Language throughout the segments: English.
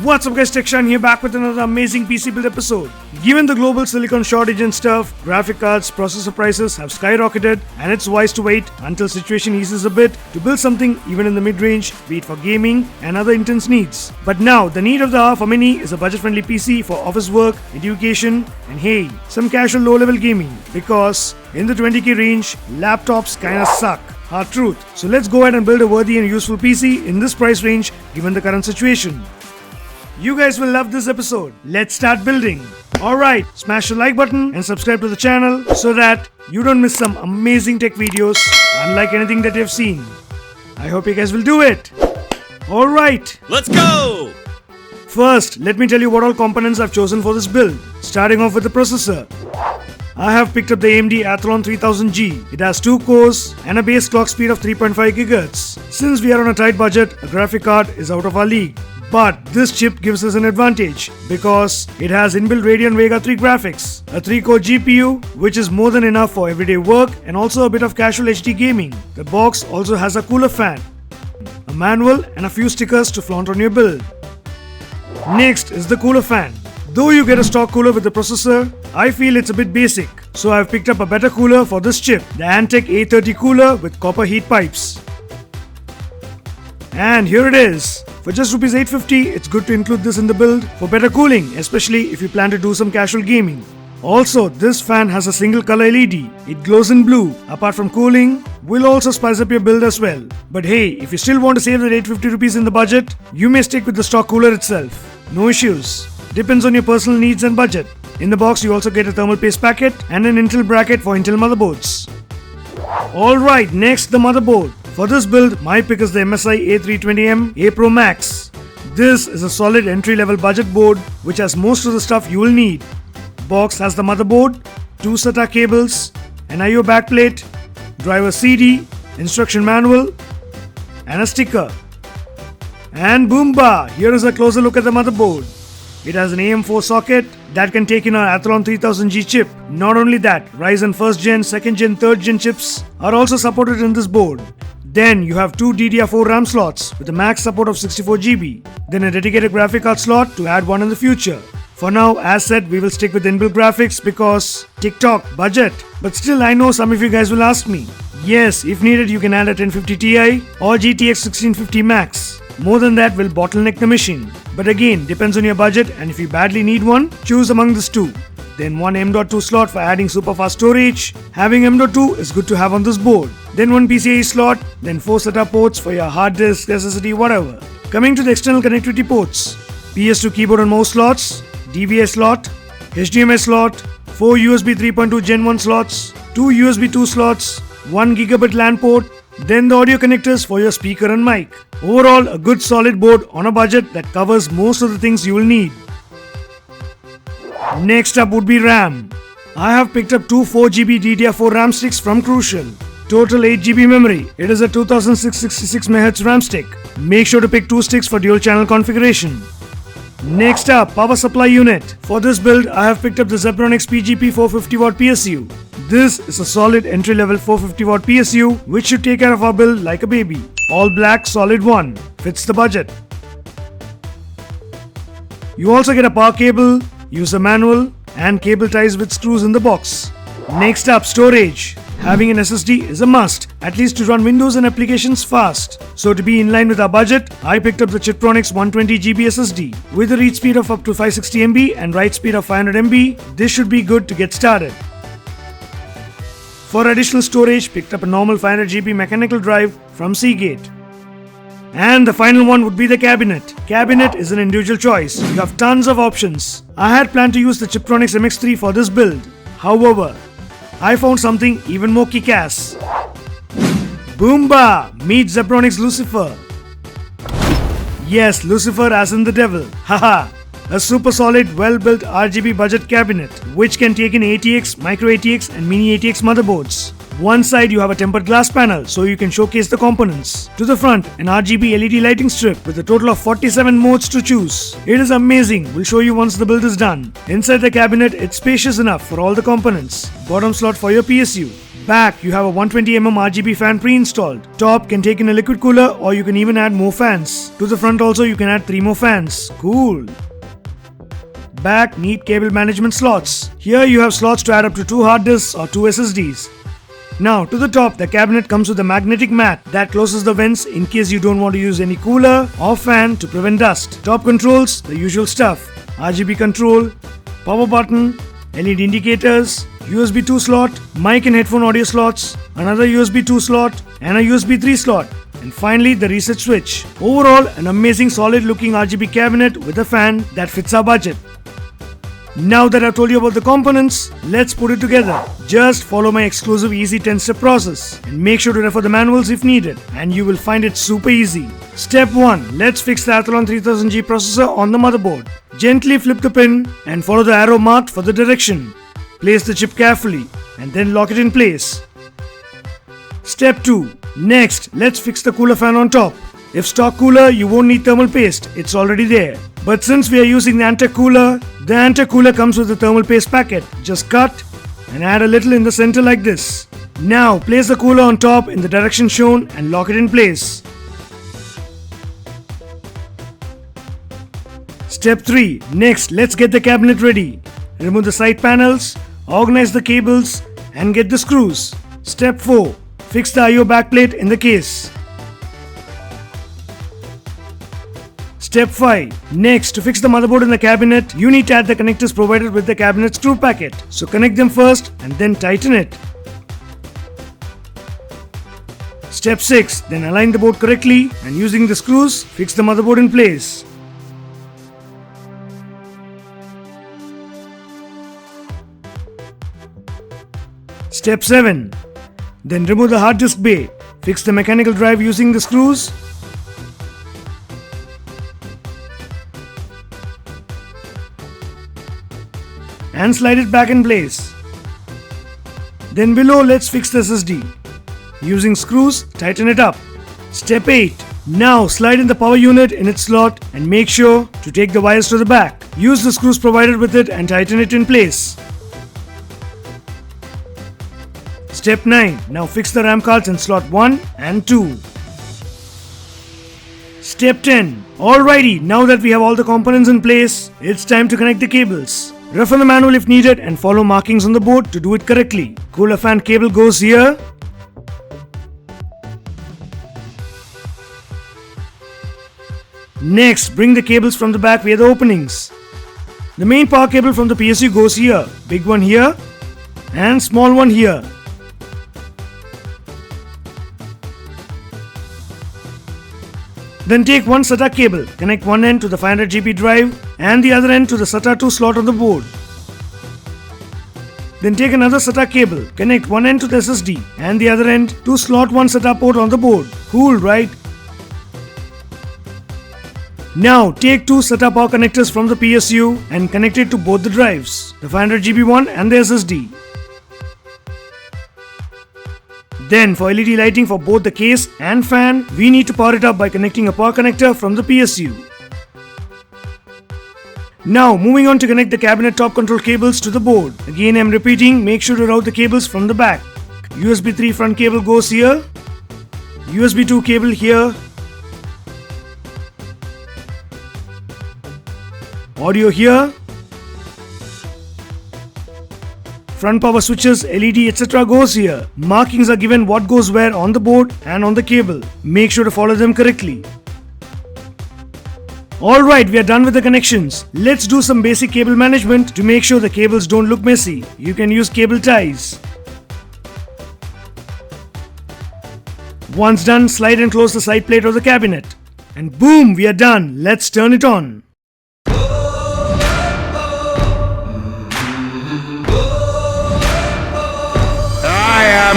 What's up guys, TechShan here back with another amazing PC build episode. Given the global silicon shortage and stuff, graphic cards, processor prices have skyrocketed and it's wise to wait until situation eases a bit to build something even in the mid-range, be it for gaming and other intense needs. But now, the need of the hour for many is a budget-friendly PC for office work, education and hey, some casual low-level gaming, because in the 20k range, laptops kinda suck. Hard truth. So let's go ahead and build a worthy and useful PC in this price range given the current situation. You guys will love this episode. Let's start building. Alright, smash the like button and subscribe to the channel so that you don't miss some amazing tech videos unlike anything that you've seen. I hope you guys will do it. Alright, let's go! First, let me tell you what all components I've chosen for this build. Starting off with the processor. I have picked up the AMD Athlon 3000G. It has 2 cores and a base clock speed of 3.5 GHz. Since we are on a tight budget, a graphic card is out of our league. But this chip gives us an advantage because it has inbuilt Radeon Vega 3 graphics, a 3-core GPU which is more than enough for everyday work and also a bit of casual HD gaming. The box also has a cooler fan, a manual and a few stickers to flaunt on your build. Next is the cooler fan. Though you get a stock cooler with the processor, I feel it's a bit basic, so I've picked up a better cooler for this chip, the Antec A30 cooler with copper heat pipes. And here it is. For just Rs 850, it's good to include this in the build for better cooling, especially if you plan to do some casual gaming. Also, this fan has a single color LED. It glows in blue. Apart from cooling, will also spice up your build as well. But hey, if you still want to save that 850 rupees in the budget, you may stick with the stock cooler itself. No issues. Depends on your personal needs and budget. In the box, you also get a thermal paste packet and an Intel bracket for Intel motherboards. Alright, next the motherboard. For this build, my pick is the MSI A320M A Pro Max. This is a solid entry-level budget board which has most of the stuff you will need. Box has the motherboard, 2 SATA cables, an IO backplate, driver CD, instruction manual, and a sticker. And boomba! Here is a closer look at the motherboard. It has an AM4 socket that can take in our Athlon 3000G chip. Not only that, Ryzen 1st Gen, 2nd Gen, 3rd Gen chips are also supported in this board. Then you have 2 DDR4 RAM slots with a max support of 64GB. Then a dedicated graphic card slot to add one in the future. For now, as said, we will stick with inbuilt graphics because TikTok, budget. But still, I know some of you guys will ask me. Yes, if needed, you can add a 1050 Ti or GTX 1650 Max. More than that will bottleneck the machine. But again, depends on your budget, and if you badly need one, choose among these 2. Then one M.2 slot for adding super fast storage. Having M.2 is good to have on this board. Then one PCIe slot, then 4 SATA ports for your hard disk, SSD, whatever. Coming to the external connectivity ports. PS2 keyboard and mouse slots, DVI slot, HDMI slot, 4 USB 3.2 Gen 1 slots, 2 USB 2 slots, 1 gigabit LAN port, then the audio connectors for your speaker and mic. Overall, a good solid board on a budget that covers most of the things you will need. Next up would be RAM. I have picked up 2 4GB DDR4 RAM sticks from Crucial. Total 8GB memory. It is a 2666 MHz RAM stick. Make sure to pick 2 sticks for dual channel configuration. Next up, power supply unit. For this build, I have picked up the Zebronics PGP 450W PSU. This is a solid entry-level 450W PSU which should take care of our build like a baby. All black, solid one. Fits the budget. You also get a power cable, user manual, and cable ties with screws in the box. Next up, storage. Having an SSD is a must, at least to run Windows and applications fast. So to be in line with our budget, I picked up the Chiptronics 120GB SSD. With a read speed of up to 560MB and write speed of 500MB, this should be good to get started. For additional storage, picked up a normal 500GB mechanical drive from Seagate. And the final one would be the cabinet. Cabinet is an individual choice. You have tons of options. I had planned to use the Chiptronics MX3 for this build. However, I found something even more kick-ass. Boomba! Meet Zebronics Lucifer. Yes, Lucifer as in the devil. Haha! A super solid, well-built RGB budget cabinet which can take in ATX, micro ATX and mini ATX motherboards. One side you have a tempered glass panel so you can showcase the components. To the front, an RGB LED lighting strip with a total of 47 modes to choose. It is amazing, we'll show you once the build is done. Inside the cabinet, it's spacious enough for all the components. Bottom slot for your PSU. Back, you have a 120mm RGB fan pre-installed. Top can take in a liquid cooler or you can even add more fans. To the front also you can add 3 more fans. Cool. Back, neat cable management slots. Here you have slots to add up to 2 hard disks or 2 SSDs. Now to the top, the cabinet comes with a magnetic mat that closes the vents in case you don't want to use any cooler or fan to prevent dust. Top controls, the usual stuff. RGB control, power button, LED indicators, USB 2 slot, mic and headphone audio slots, another USB 2 slot and a USB 3 slot. And finally the reset switch. Overall, an amazing solid looking RGB cabinet with a fan that fits our budget. Now that I've told you about the components, let's put it together. Just follow my exclusive easy 10-step process and make sure to refer the manuals if needed and you will find it super easy. Step 1. Let's fix the Athlon 3000G processor on the motherboard. Gently flip the pin and follow the arrow marked for the direction. Place the chip carefully and then lock it in place. Step 2. Next, let's fix the cooler fan on top. If stock cooler, you won't need thermal paste, it's already there. But since we are using the Antec cooler, the Antec cooler comes with a thermal paste packet. Just cut and add a little in the center like this. Now place the cooler on top in the direction shown and lock it in place. Step 3. Next, let's get the cabinet ready. Remove the side panels, organize the cables and get the screws. Step 4. Fix the I/O backplate in the case. Step 5. Next, to fix the motherboard in the cabinet, you need to add the connectors provided with the cabinet screw packet. So connect them first and then tighten it. Step 6. Then align the board correctly and using the screws, fix the motherboard in place. Step 7. Then remove the hard disk bay. Fix the mechanical drive using the screws. And slide it back in place. Then below, let's fix the SSD. Using screws, tighten it up. Step 8. Now slide in the power unit in its slot and make sure to take the wires to the back. Use the screws provided with it and tighten it in place. Step 9. Now fix the RAM cards in slot 1 and 2. Step 10. Alrighty, now that we have all the components in place, it's time to connect the cables. Refer the manual if needed and follow markings on the board to do it correctly. Cooler fan cable goes here. Next, bring the cables from the back via the openings. The main power cable from the PSU goes here, big one here and small one here. Then take one SATA cable, connect one end to the 500GB drive and the other end to the SATA 2 slot on the board. Then take another SATA cable, connect one end to the SSD and the other end to slot 1 SATA port on the board. Cool, right? Now take 2 SATA power connectors from the PSU and connect it to both the drives, the 500GB one and the SSD. Then for LED lighting for both the case and fan, we need to power it up by connecting a power connector from the PSU. Now moving on to connect the cabinet top control cables to the board. Again I'm repeating, make sure to route the cables from the back. USB 3 front cable goes here, USB 2 cable here, audio here, front power switches, LED etc. goes here. Markings are given what goes where on the board and on the cable. Make sure to follow them correctly. Alright, we are done with the connections. Let's do some basic cable management to make sure the cables don't look messy. You can use cable ties. Once done, slide and close the side plate of the cabinet. And boom, we are done. Let's turn it on.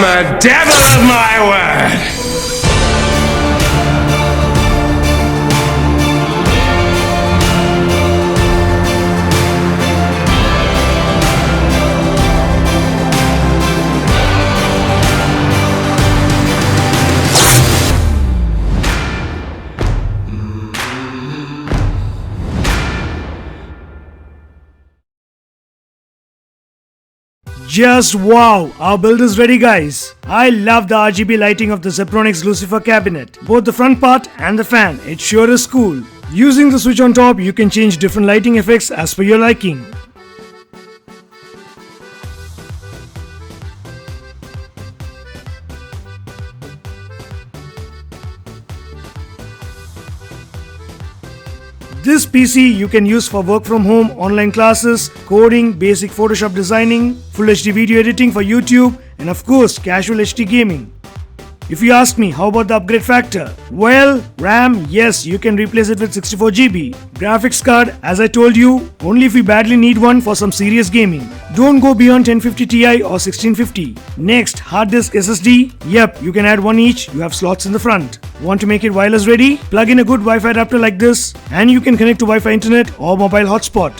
I'm a devil of my word! Just wow, our build is ready guys. I love the RGB lighting of the Zebronics Lucifer cabinet. Both the front part and the fan, it sure is cool. Using the switch on top, you can change different lighting effects as per your liking. This PC you can use for work from home, online classes, coding, basic Photoshop designing, full HD video editing for YouTube, and of course casual HD gaming. If you ask me, how about the upgrade factor? Well, RAM, yes, you can replace it with 64GB. Graphics card, as I told you, only if you badly need one for some serious gaming. Don't go beyond 1050 Ti or 1650. Next, hard disk SSD. Yep, you can add one each, you have slots in the front. Want to make it wireless ready? Plug in a good Wi-Fi adapter like this and you can connect to Wi-Fi internet or mobile hotspot.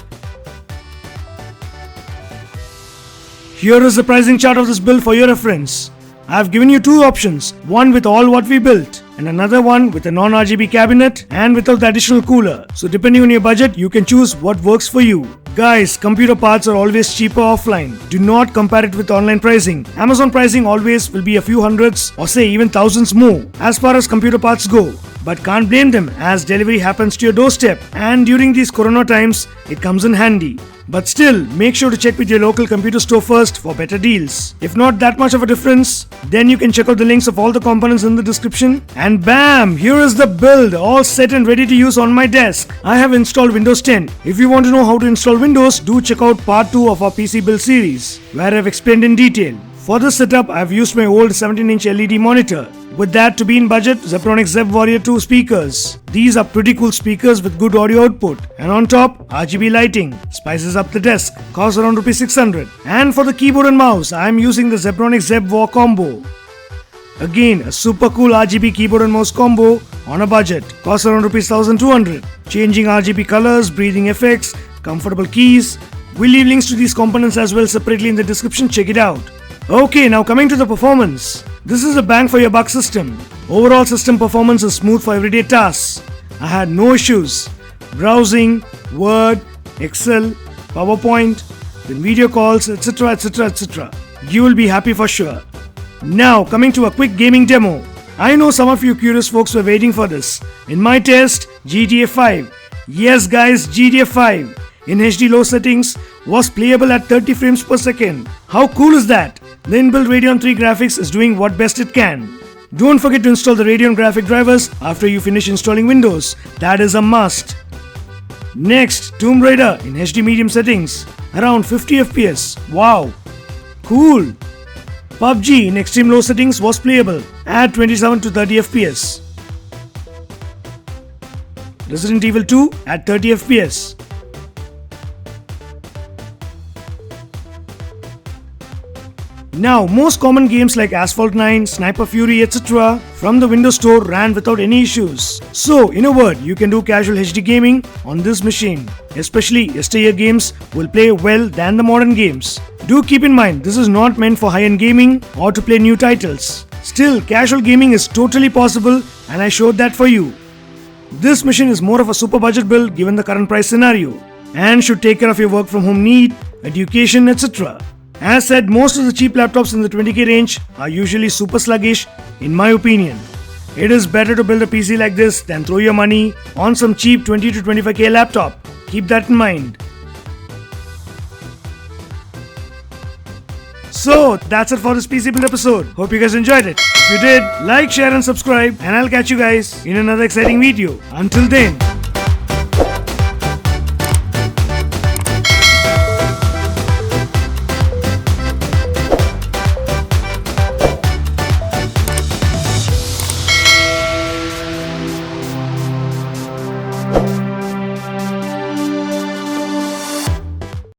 Here is the pricing chart of this build for your reference. I have given you two options, one with all what we built and another one with a non-RGB cabinet and without the additional cooler. So depending on your budget, you can choose what works for you. Guys, computer parts are always cheaper offline. Do not compare it with online pricing. Amazon pricing always will be a few hundreds or say even thousands more as far as computer parts go. But can't blame them as delivery happens to your doorstep and during these corona times, it comes in handy. But still, make sure to check with your local computer store first for better deals. If not that much of a difference, then you can check out the links of all the components in the description. And bam! Here is the build, all set and ready to use on my desk. I have installed Windows 10. If you want to know how to install Windows, do check out part 2 of our PC build series, where I have explained in detail. For this setup, I have used my old 17-inch LED monitor. With that to be in budget, Zebronics Zeb Warrior 2 speakers. These are pretty cool speakers with good audio output. And on top, RGB lighting. Spices up the desk. Costs around ₹600. And for the keyboard and mouse, I am using the Zebronics Zeb War combo. Again, a super cool RGB keyboard and mouse combo on a budget. Costs around ₹1,200. Changing RGB colors, breathing effects, comfortable keys. We'll leave links to these components as well separately in the description. Check it out. Okay, now coming to the performance. This is a bang for your buck system. Overall system performance is smooth for everyday tasks. I had no issues. Browsing, Word, Excel, PowerPoint, then video calls, etc. etc. You will be happy for sure. Now coming to a quick gaming demo. I know some of you curious folks were waiting for this. In my test, GTA 5. Yes guys, GTA 5 in HD low settings was playable at 30 frames per second. How cool is that? The inbuilt Radeon 3 graphics is doing what best it can. Don't forget to install the Radeon graphic drivers after you finish installing Windows. That is a must. Next, Tomb Raider in HD medium settings. Around 50 FPS. Wow. Cool. PUBG in extreme low settings was playable at 27 to 30 FPS. Resident Evil 2 at 30 FPS. Now, most common games like Asphalt 9, Sniper Fury, etc. from the Windows Store ran without any issues. So, in a word, you can do casual HD gaming on this machine. Especially yesteryear games will play well than the modern games. Do keep in mind, this is not meant for high-end gaming or to play new titles. Still, casual gaming is totally possible and I showed that for you. This machine is more of a super budget build given the current price scenario and should take care of your work from home need, education, etc. As said, most of the cheap laptops in the 20k range are usually super sluggish in my opinion. It is better to build a PC like this than throw your money on some cheap 20 to 25k laptop. Keep that in mind. So that's it for this PC build episode. Hope you guys enjoyed it. If you did, like, share and subscribe and I'll catch you guys in another exciting video. Until then.